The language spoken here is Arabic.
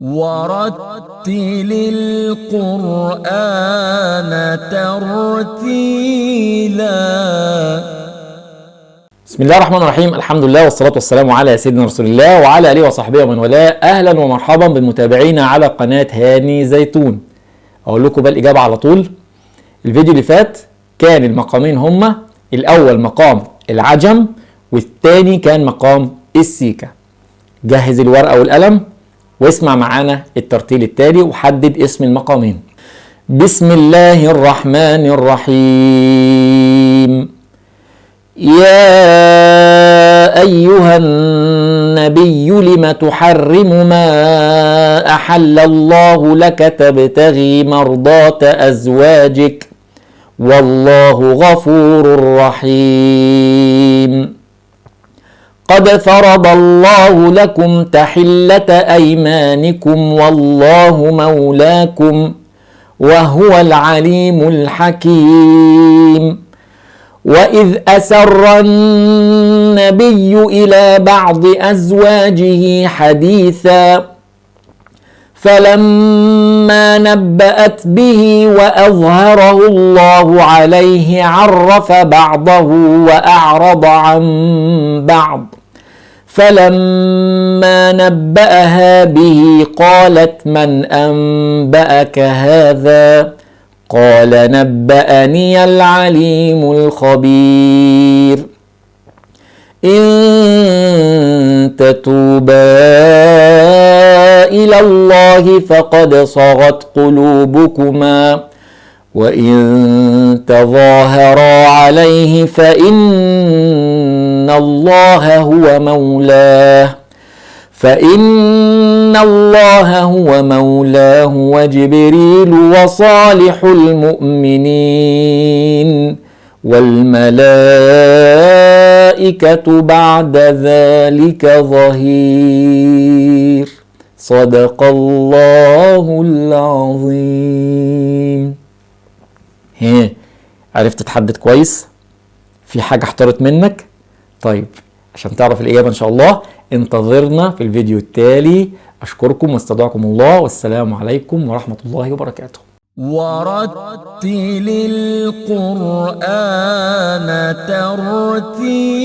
ورتل القرآن ترتيلا. بسم الله الرحمن الرحيم. الحمد لله والصلاة والسلام على سيدنا رسول الله وعلى آله وصحبه ومن والاه. أهلا ومرحبا بالمتابعين على قناة هاني زيتون. أقول لكم بقى الإجابة على طول. الفيديو اللي فات كان المقامين هما الأول مقام العجم والثاني كان مقام السيكا. جهز الورقة والقلم واسمع معانا الترتيل التالي وحدد اسم المقامين. بسم الله الرحمن الرحيم. يا أيها النبي لم تحرم ما أحل الله لك تبتغي مرضات أزواجك والله غفور رحيم. قد فرض الله لكم تحلة أيمانكم والله مولاكم وهو العليم الحكيم. وإذ أسر النبي إلى بعض أزواجه حديثا فلما نبأت به وأظهره الله عليه عرف بعضه وأعرض عن بعض فلما نبأها به قالت من أنبأك هذا قال نبأني العليم الخبير. إن تتوبا إلى الله فقد صغت قلوبكما وإن تظاهرا عليه فإن الله هو مولاه وجبريل وصالح المؤمنين والملائكة بعد ذلك ظهير. صدق الله العظيم. عرفت تحدد كويس؟ في حاجة احترت منك؟ طيب عشان تعرف الإجابة إن شاء الله انتظرنا في الفيديو التالي. أشكركم واستودعكم الله والسلام عليكم ورحمة الله وبركاته. ورتل القرآن ترتيلا.